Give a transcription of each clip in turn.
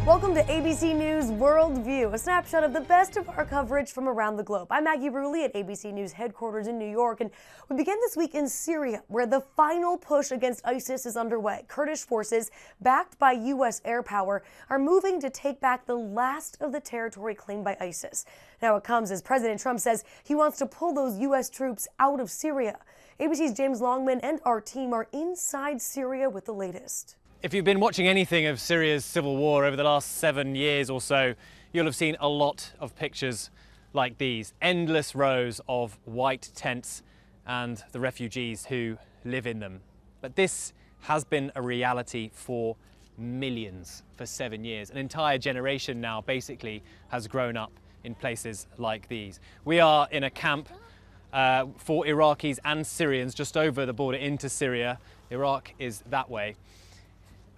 Welcome to ABC News Worldview, a snapshot of the best of our coverage from around the globe. I'm Maggie Rulli at ABC News headquarters in New York, and we begin this week in Syria, where the final push against ISIS is underway. Kurdish forces, backed by U.S. air power, are moving to take back the last of the territory claimed by ISIS. Now it comes as President Trump says he wants to pull those U.S. troops out of Syria. ABC's James Longman and our team are inside Syria with the latest. If you've been watching anything of Syria's civil war over the last 7 years or so, you'll have seen a lot of pictures like these. Endless rows of white tents and the refugees who live in them. But this has been a reality for millions for 7 years. An entire generation now basically has grown up in places like these. We are in a camp for Iraqis and Syrians just over the border into Syria. Iraq is that way.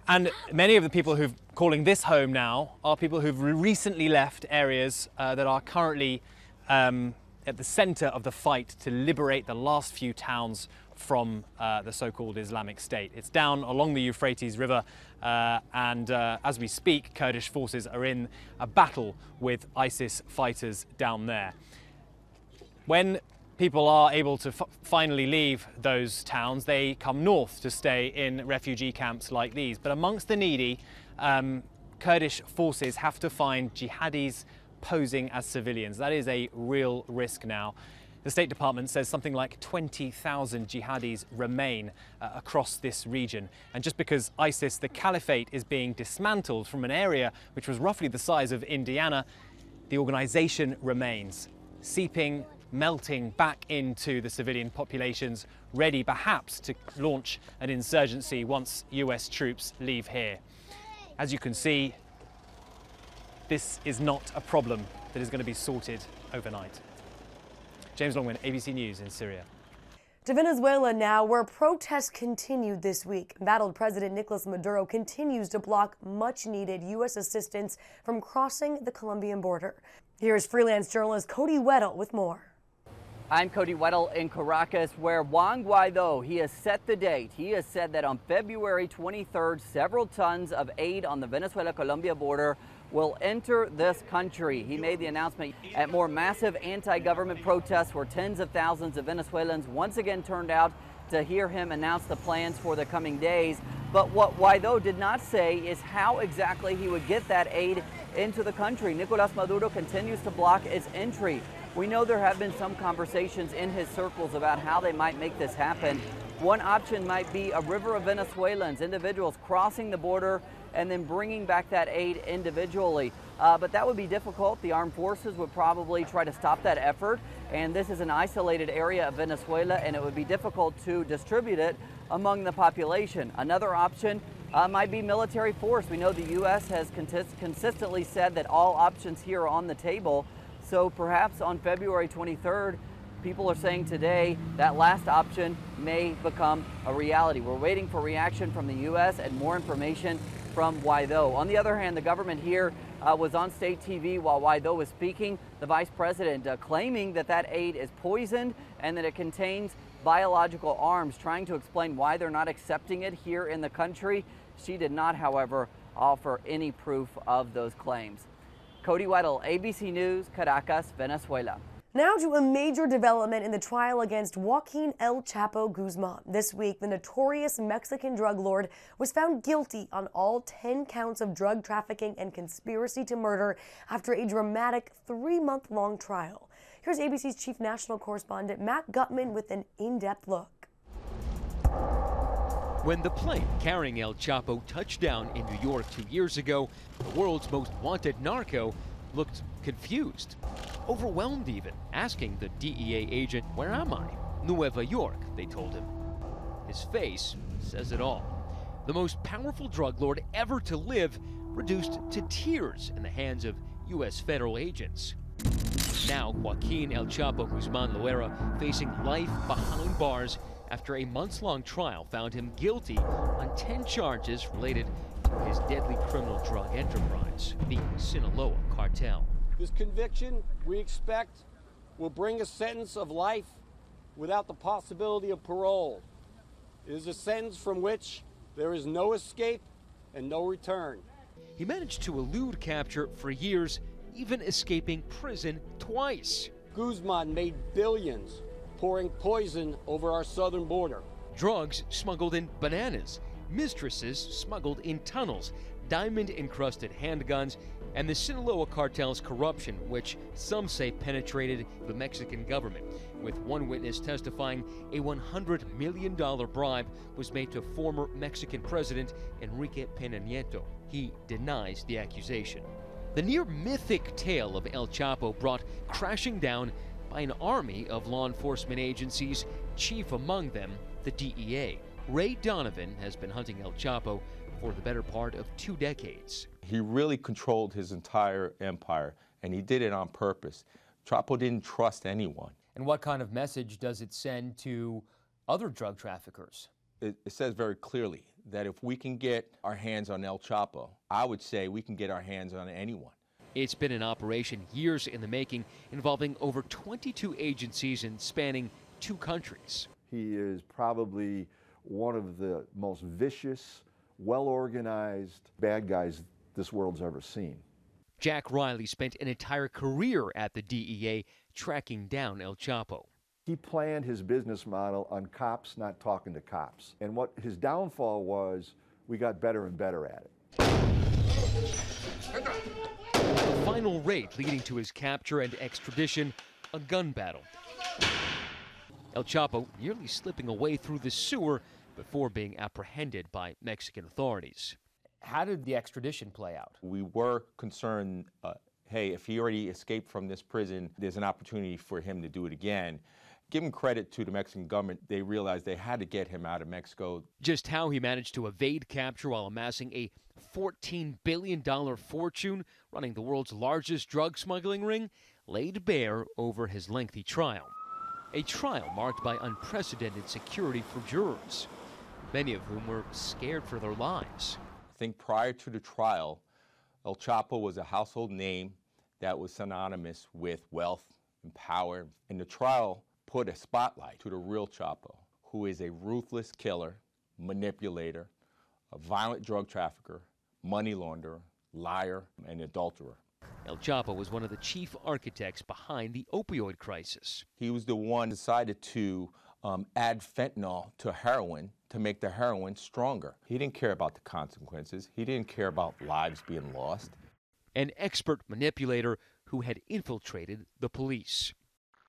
And many of the people who've calling this home now are people who've recently left areas that are currently at the center of the fight to liberate the last few towns from the so-called Islamic State. It's down along the Euphrates River, and as we speak, Kurdish forces are in a battle with ISIS fighters down there. When people are able to finally leave those towns, they come north to stay in refugee camps like these. But amongst the needy, Kurdish forces have to find jihadis posing as civilians. That is a real risk now. The State Department says something like 20,000 jihadis remain across this region. And just because ISIS, the caliphate, is being dismantled from an area which was roughly the size of Indiana, the organization remains, seeping, melting back into the civilian populations, ready perhaps to launch an insurgency once US troops leave here. As you can see, this is not a problem that is going to be sorted overnight. James Longman, ABC News in Syria. To Venezuela now, where protests continued this week. Embattled President Nicolas Maduro continues to block much-needed U.S. assistance from crossing the Colombian border. Here's freelance journalist Cody Weddle with more. I'm Cody Weddle in Caracas, where Juan Guaido, he has set the date. He has said that on February 23rd, several tons of aid on the Venezuela-Colombia border will enter this country. He made the announcement at more massive anti-government protests where tens of thousands of Venezuelans once again turned out to hear him announce the plans for the coming days. But what Guaido did not say is how exactly he would get that aid into the country. Nicolas Maduro continues to block its entry. We know there have been some conversations in his circles about how they might make this happen. One option might be a river of Venezuelans, individuals crossing the border and then bringing back that aid individually. But that would be difficult. The armed forces would probably try to stop that effort. And this is an isolated area of Venezuela, and it would be difficult to distribute it among the population. Another option might be military force. We know the U.S. has consistently said that all options here are on the table. So perhaps on February 23rd, people are saying today that last option may become a reality. We're waiting for reaction from the U.S. and more information from Guaido. On the other hand, the government here was on state TV while Guaido was speaking. The vice president claiming that that aid is poisoned and that it contains biological arms, trying to explain why they're not accepting it here in the country. She did not, however, offer any proof of those claims. Cody Weddle, ABC News, Caracas, Venezuela. Now to a major development in the trial against Joaquin El Chapo Guzman. This week, the notorious Mexican drug lord was found guilty on all 10 counts of drug trafficking and conspiracy to murder after a dramatic 3-month-long trial. Here's ABC's chief national correspondent Matt Gutman with an in-depth look. When the plane carrying El Chapo touched down in New York 2 years ago, the world's most wanted narco looked confused, overwhelmed even, asking the DEA agent, "Where am I?" "Nueva York," they told him. His face says it all. The most powerful drug lord ever to live, reduced to tears in the hands of U.S. federal agents. Now, Joaquin El Chapo Guzman Loera facing life behind bars after a months-long trial found him guilty on 10 charges related to his deadly criminal drug enterprise, the Sinaloa cartel. This conviction, we expect, will bring a sentence of life without the possibility of parole. It is a sentence from which there is no escape and no return. He managed to elude capture for years, even escaping prison twice. Guzman made billions pouring poison over our southern border. Drugs smuggled in bananas, mistresses smuggled in tunnels, diamond-encrusted handguns, and the Sinaloa cartel's corruption, which some say penetrated the Mexican government, with one witness testifying a $100 million bribe was made to former Mexican President Enrique Peña Nieto. He denies the accusation. The near-mythic tale of El Chapo brought crashing down by an army of law enforcement agencies, chief among them the DEA. Ray Donovan has been hunting El Chapo for the better part of 2 decades. He really controlled his entire empire, and he did it on purpose. Chapo didn't trust anyone. And what kind of message does it send to other drug traffickers? It says very clearly that if we can get our hands on El Chapo, I would say we can get our hands on anyone. It's been an operation years in the making, involving over 22 agencies and spanning 2 countries. He is probably one of the most vicious, well-organized bad guys this world's ever seen. Jack Riley spent an entire career at the DEA tracking down El Chapo. He planned his business model on cops not talking to cops. And what his downfall was, we got better and better at it. The final raid leading to his capture and extradition, a gun battle. El Chapo nearly slipping away through the sewer before being apprehended by Mexican authorities. How did the extradition play out? We were concerned, hey, if he already escaped from this prison, there's an opportunity for him to do it again. Giving credit to the Mexican government, they realized they had to get him out of Mexico. Just how he managed to evade capture while amassing a $14 billion fortune running the world's largest drug smuggling ring laid bare over his lengthy trial. A trial marked by unprecedented security for jurors, many of whom were scared for their lives. I think prior to the trial, El Chapo was a household name that was synonymous with wealth and power. And the trial put a spotlight to the real Chapo, who is a ruthless killer, manipulator, a violent drug trafficker, money launderer, liar, and adulterer. El Chapo was one of the chief architects behind the opioid crisis. He was the one who decided to add fentanyl to heroin to make the heroin stronger. He didn't care about the consequences. He didn't care about lives being lost. An expert manipulator who had infiltrated the police.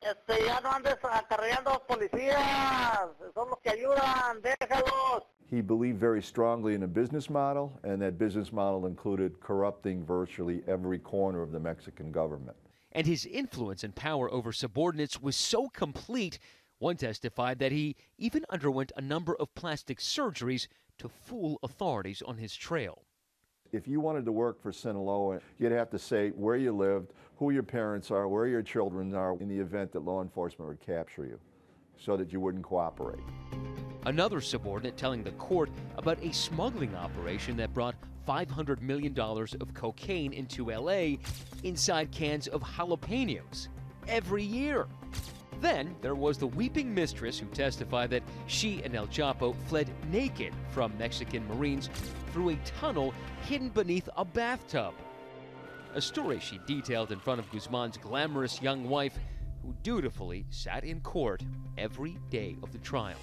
Ya no andes acarreando policías, son los que ayudan, déjalos. He believed very strongly in a business model, and that business model included corrupting virtually every corner of the Mexican government. And his influence and power over subordinates was so complete, one testified that he even underwent a number of plastic surgeries to fool authorities on his trail. If you wanted to work for Sinaloa, you'd have to say where you lived, who your parents are, where your children are, in the event that law enforcement would capture you, so that you wouldn't cooperate. Another subordinate telling the court about a smuggling operation that brought $500 million of cocaine into L.A. inside cans of jalapenos every year. Then there was the weeping mistress who testified that she and El Chapo fled naked from Mexican Marines through a tunnel hidden beneath a bathtub. A story she detailed in front of Guzman's glamorous young wife, who dutifully sat in court every day of the trial.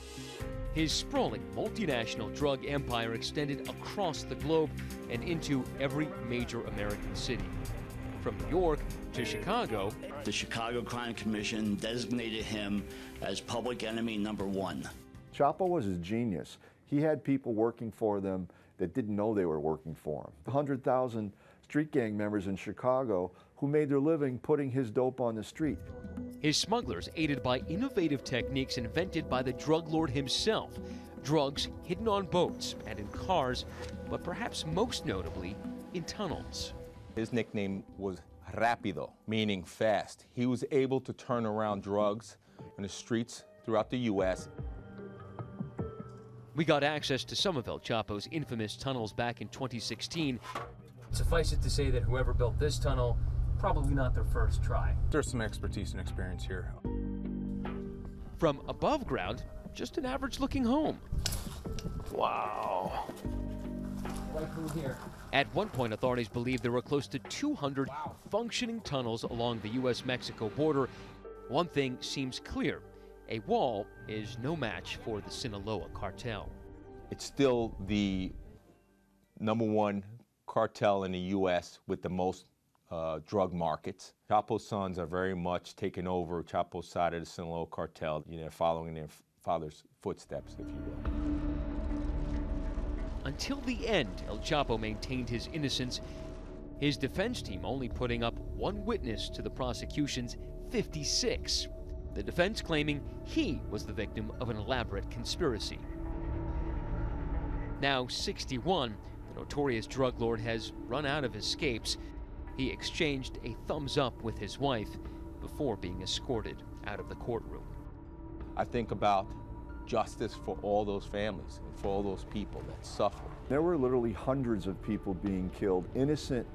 His sprawling multinational drug empire extended across the globe and into every major American city. From New York to Chicago. The Chicago Crime Commission designated him as public enemy #1. Chapo was a genius. He had people working for them that didn't know they were working for him. 100,000 street gang members in Chicago who made their living putting his dope on the street. His smugglers aided by innovative techniques invented by the drug lord himself. Drugs hidden on boats and in cars, but perhaps most notably in tunnels. His nickname was Rápido, meaning fast. He was able to turn around drugs in the streets throughout the U.S. We got access to some of El Chapo's infamous tunnels back in 2016. Suffice it to say that whoever built this tunnel, probably not their first try. There's some expertise and experience here. From above ground, just an average-looking home. Wow. right through here. At one point, authorities believe there were close to 200 functioning tunnels along the U.S.-Mexico border. One thing seems clear. A wall is no match for the Sinaloa cartel. It's still the #1 cartel in the U.S. with the most drug markets. Chapo's sons are very much taking over Chapo's side of the Sinaloa cartel, following their father's footsteps, if you will. Until the end, El Chapo maintained his innocence, his defense team only putting up one witness to the prosecution's 56. The defense claiming he was the victim of an elaborate conspiracy. Now 61, the notorious drug lord has run out of escapes. He exchanged a thumbs up with his wife before being escorted out of the courtroom. I think about justice for all those families and for all those people that suffer. There were literally hundreds of people being killed, innocent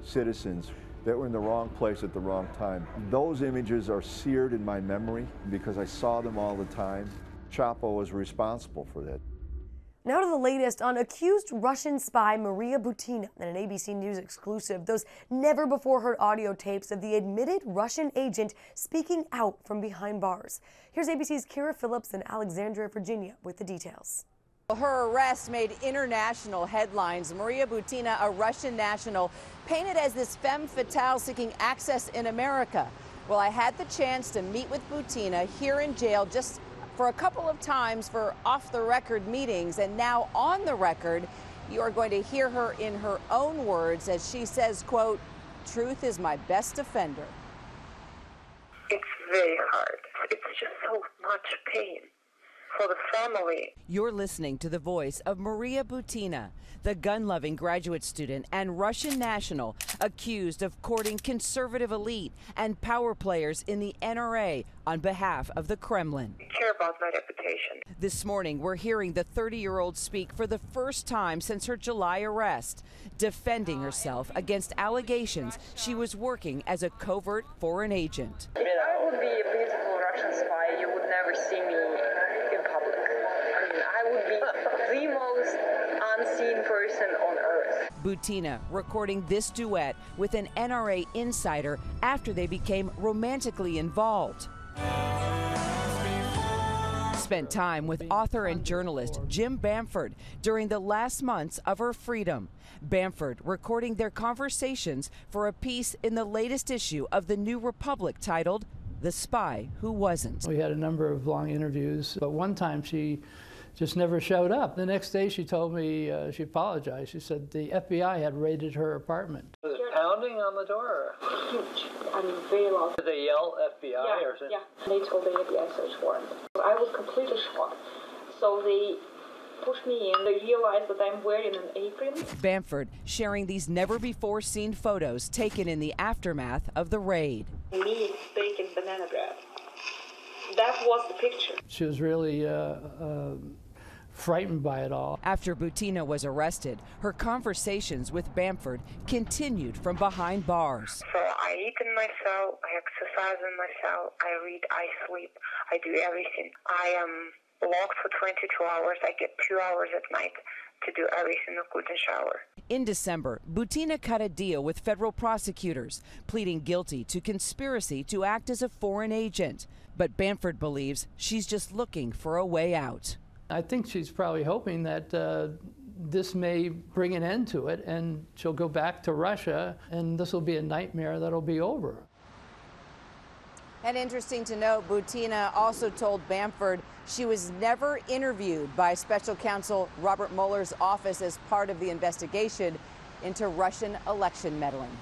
citizens that were in the wrong place at the wrong time. Those images are seared in my memory because I saw them all the time. Chapo was responsible for that. Now to the latest on accused Russian spy Maria Butina and an ABC News exclusive. Those never-before-heard audio tapes of the admitted Russian agent speaking out from behind bars. Here's ABC's Kira Phillips in Alexandria, Virginia with the details. Her arrest made international headlines. Maria Butina, a Russian national, painted as this femme fatale seeking access in America. Well, I had the chance to meet with Butina here in jail just for a couple of times for off-the-record meetings, and now on the record, you are going to hear her in her own words as she says, quote, "Truth is my best defender." It's very hard. It's just so much pain for the family. You're listening to the voice of Maria Butina, the gun-loving graduate student and Russian national accused of courting conservative elite and power players in the NRA on behalf of the Kremlin. I care about my reputation. This morning, we're hearing the 30-year-old speak for the first time since her July arrest, defending herself against allegations she was working as a covert foreign agent. I would be a beautiful Russian spy. You would never see me in public. I mean, I would be the most unseen person on earth. Butina recording this duet with an NRA insider after they became romantically involved. Spent time with author and journalist Jim Bamford during the last months of her freedom. Bamford recording their conversations for a piece in the latest issue of the New Republic titled "The Spy Who Wasn't." We had a number of long interviews, but one time she just never showed up. The next day she told me, she apologized. She said the FBI had raided her apartment. Was it pounding on the door? Huge. I mean, very loud. Did they yell FBI or something? Yeah, they told the FBI search warrant. I was completely shocked. So they pushed me in. They realized that I'm wearing an apron. Bamford sharing these never-before-seen photos taken in the aftermath of the raid. Me baking banana bread. That was the picture. She was really frightened by it all. After Butina was arrested, her conversations with Bamford continued from behind bars. So I eat in my cell, I exercise in my cell, I read, I sleep, I do everything. I am locked for 22 hours. I get 2 hours at night to do everything, including shower. In December, Butina cut a deal with federal prosecutors, pleading guilty to conspiracy to act as a foreign agent. But Bamford believes she's just looking for a way out. I think she's probably hoping that this may bring an end to it and she'll go back to Russia and this will be a nightmare that'll be over. And interesting to note, Butina also told Bamford she was never interviewed by Special Counsel Robert Mueller's office as part of the investigation into Russian election meddling.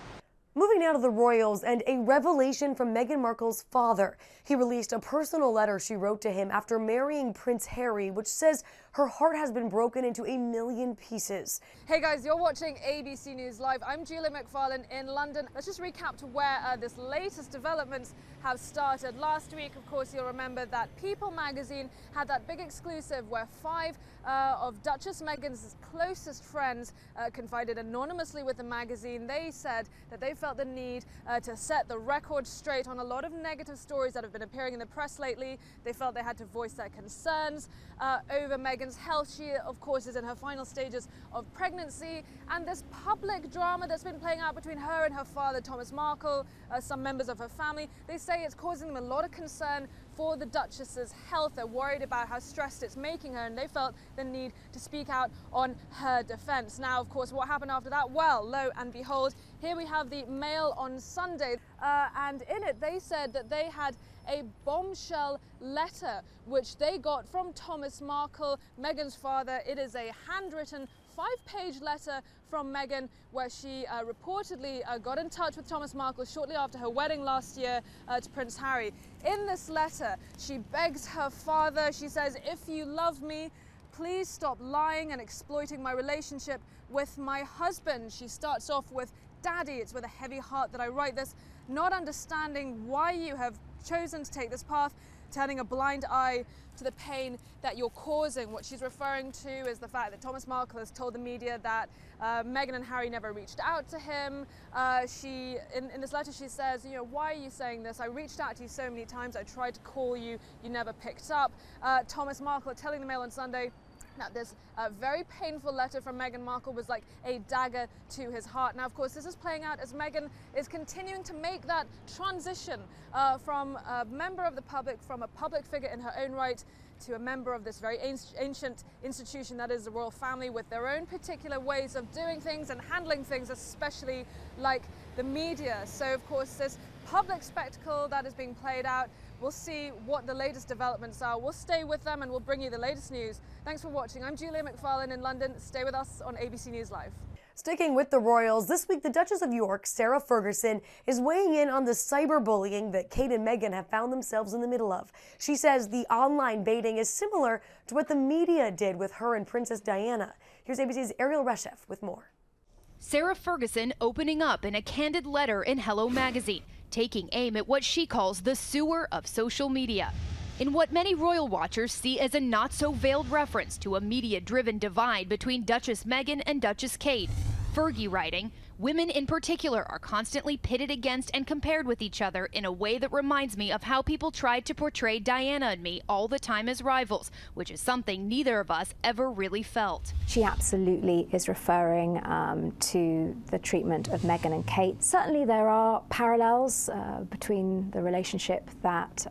Moving now to the royals and a revelation from Meghan Markle's father. He released a personal letter she wrote to him after marrying Prince Harry, which says her heart has been broken into 1,000,000 pieces. Hey guys, you're watching ABC News Live. I'm Julia McFarlane in London. Let's just recap to where this latest developments have started. Last week, of course, you'll remember that People magazine had that big exclusive where 5 of Duchess Meghan's closest friends confided anonymously with the magazine. They said that they felt the need to set the record straight on a lot of negative stories that have been appearing in the press lately. They felt they had to voice their concerns over Meghan Meghan's health. She, of course, is in her final stages of pregnancy, and this public drama that's been playing out between her and her father, Thomas Markle, some members of her family, they say it's causing them a lot of concern for the Duchess's health. They're worried about how stressed it's making her, and they felt the need to speak out on her defense. Now, of course, what happened after that? Well, lo and behold, here we have the Mail on Sunday, and in it they said that they had a bombshell letter which they got from Thomas Markle, Meghan's father. It is a handwritten 5-page letter from Meghan where she reportedly got in touch with Thomas Markle shortly after her wedding last year to Prince Harry. In this letter, she begs her father, she says, "If you love me, please stop lying and exploiting my relationship with my husband." She starts off with, "Daddy, it's with a heavy heart that I write this, not understanding why you have chosen to take this path, turning a blind eye to the pain that you're causing." What she's referring to is the fact that Thomas Markle has told the media that Meghan and Harry never reached out to him. In this letter she says, you know, "Why are you saying this? I reached out to you so many times. I tried to call you. You never picked up." Thomas Markle telling the Mail on Sunday that this very painful letter from Meghan Markle was like a dagger to his heart. Now, of course, this is playing out as Meghan is continuing to make that transition from a member of the public, from a public figure in her own right, to a member of this very ancient institution that is the royal family, with their own particular ways of doing things and handling things, especially like the media. So, of course, this public spectacle that is being played out, we'll see what the latest developments are. We'll stay with them and we'll bring you the latest news. Thanks for watching. I'm Julia McFarlane in London. Stay with us on ABC News Live. Sticking with the royals, this week the Duchess of York, Sarah Ferguson, is weighing in on the cyberbullying that Kate and Meghan have found themselves in the middle of. She says the online baiting is similar to what the media did with her and Princess Diana. Here's ABC's Ariel Reshef with more. Sarah Ferguson opening up in a candid letter in Hello magazine, taking aim at what she calls the sewer of social media. In what many royal watchers see as a not-so-veiled reference to a media-driven divide between Duchess Meghan and Duchess Kate. Fergie writing, "Women in particular are constantly pitted against and compared with each other in a way that reminds me of how people tried to portray Diana and me all the time as rivals, which is something neither of us ever really felt." She absolutely is referring to the treatment of Meghan and Kate. Certainly there are parallels between the relationship that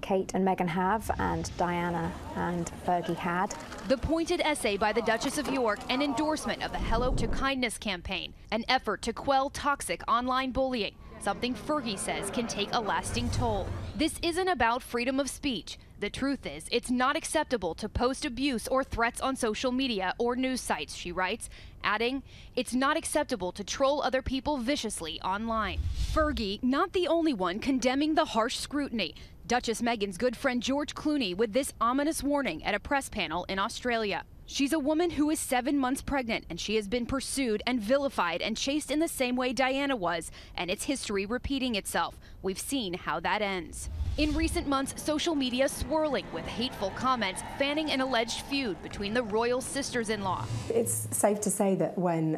Kate and Meghan have and Diana and Fergie had. The pointed essay by the Duchess of York, an endorsement of the Hello to Kindness campaign, an effort to quell toxic online bullying, something Fergie says can take a lasting toll. This isn't about freedom of speech. The truth is, it's not acceptable to post abuse or threats on social media or news sites, she writes, adding, "It's not acceptable to troll other people viciously online." Fergie, not the only one condemning the harsh scrutiny. Duchess Meghan's good friend George Clooney with this ominous warning at a press panel in Australia. She's a woman who is 7 months pregnant, and she has been pursued and vilified and chased in the same way Diana was, and it's history repeating itself. We've seen how that ends. In recent months, social media swirling with hateful comments, fanning an alleged feud between the royal sisters-in-law. It's safe to say that when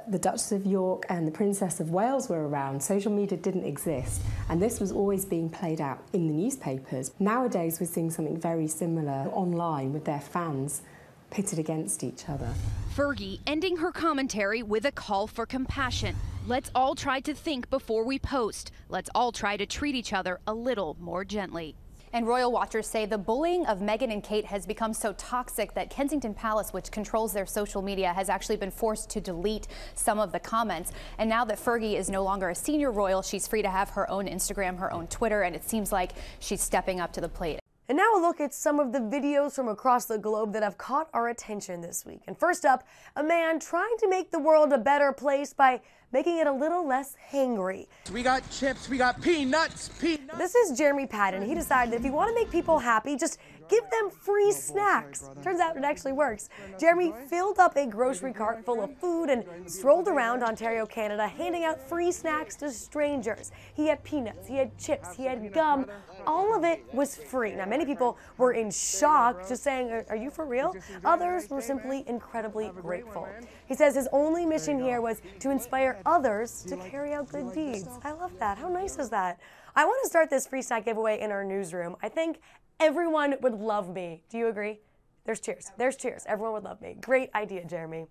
the Duchess of York and the Princess of Wales were around, social media didn't exist, and this was always being played out in the newspapers. Nowadays, we're seeing something very similar online with their fans pitted against each other. Fergie ending her commentary with a call for compassion. Let's all try to think before we post. Let's all try to treat each other a little more gently. And royal watchers say the bullying of Meghan and Kate has become so toxic that Kensington Palace, which controls their social media, has actually been forced to delete some of the comments. And now that Fergie is no longer a senior royal, she's free to have her own Instagram, her own Twitter, and it seems like she's stepping up to the plate. And now a look at some of the videos from across the globe that have caught our attention this week. And first up, a man trying to make the world a better place by making it a little less hangry. We got chips, we got peanuts. This is Jeremy Patton. He decided that if you want to make people happy, just give them free snacks. Turns out it actually works. Jeremy filled up a grocery cart full of food and strolled around Ontario, Canada, handing out free snacks to strangers. He had peanuts, he had chips, he had gum. All of it was free. Now, many people were in shock, just saying, "Are you for real?" Others were simply incredibly grateful. He says his only mission here was to inspire others to carry out good deeds. I love that. How nice is that? I want to start this free snack giveaway in our newsroom. I think everyone would love me. Do you agree? There's cheers. There's cheers. Everyone would love me. Great idea, Jeremy.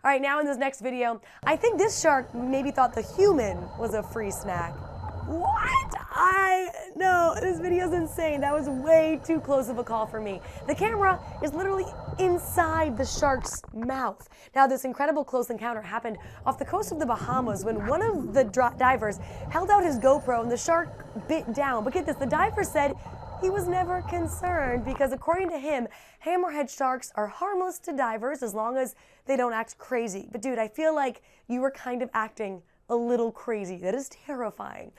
All right, now in this next video, I think this shark maybe thought the human was a free snack. What? No, this video's insane. That was way too close of a call for me. The camera is literally inside the shark's mouth. Now, this incredible close encounter happened off the coast of the Bahamas when one of the divers held out his GoPro and the shark bit down. But get this, the diver said he was never concerned because according to him, hammerhead sharks are harmless to divers as long as they don't act crazy. But dude, I feel like you were kind of acting a little crazy. That is terrifying.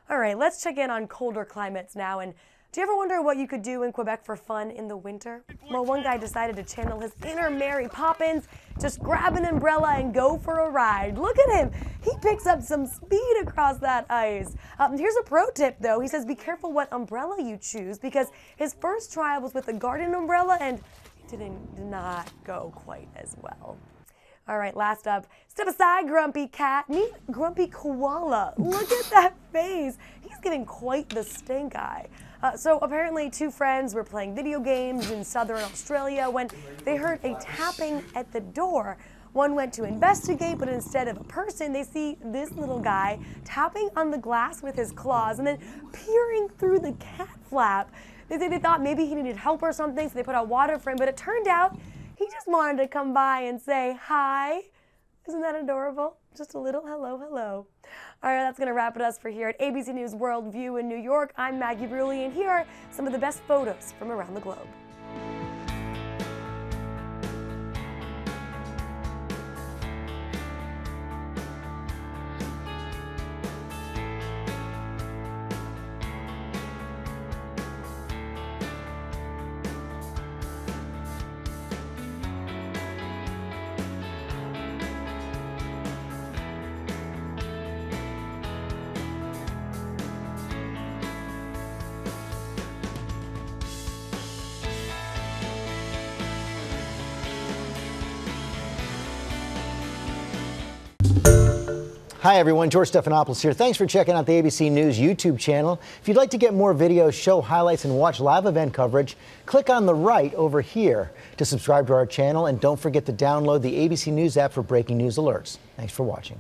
All right, let's check in on colder climates now. And do you ever wonder what you could do in Quebec for fun in the winter? Well, one guy decided to channel his inner Mary Poppins, just grab an umbrella and go for a ride. Look at him. He picks up some speed across that ice. Here's a pro tip, though. He says be careful what umbrella you choose because his first trial was with a garden umbrella and it did not go quite as well. All right, last up, step aside, Grumpy Cat. Meet Grumpy Koala. Look at that face. He's giving quite the stink eye. So apparently 2 friends were playing video games in southern Australia when they heard a tapping at the door. One went to investigate, but instead of a person, they see this little guy tapping on the glass with his claws and then peering through the cat flap. They say they thought maybe he needed help or something, so they put out water for him, but it turned out he just wanted to come by and say hi. Isn't that adorable? Just a little hello, hello. All right, that's going to wrap it up for here at ABC News Worldview in New York. I'm Maggie Bruley, and here are some of the best photos from around the globe. Hi everyone, George Stephanopoulos here. Thanks for checking out the ABC News YouTube channel. If you'd like to get more videos, show highlights, and watch live event coverage, click on the right over here to subscribe to our channel, and don't forget to download the ABC News app for breaking news alerts. Thanks for watching.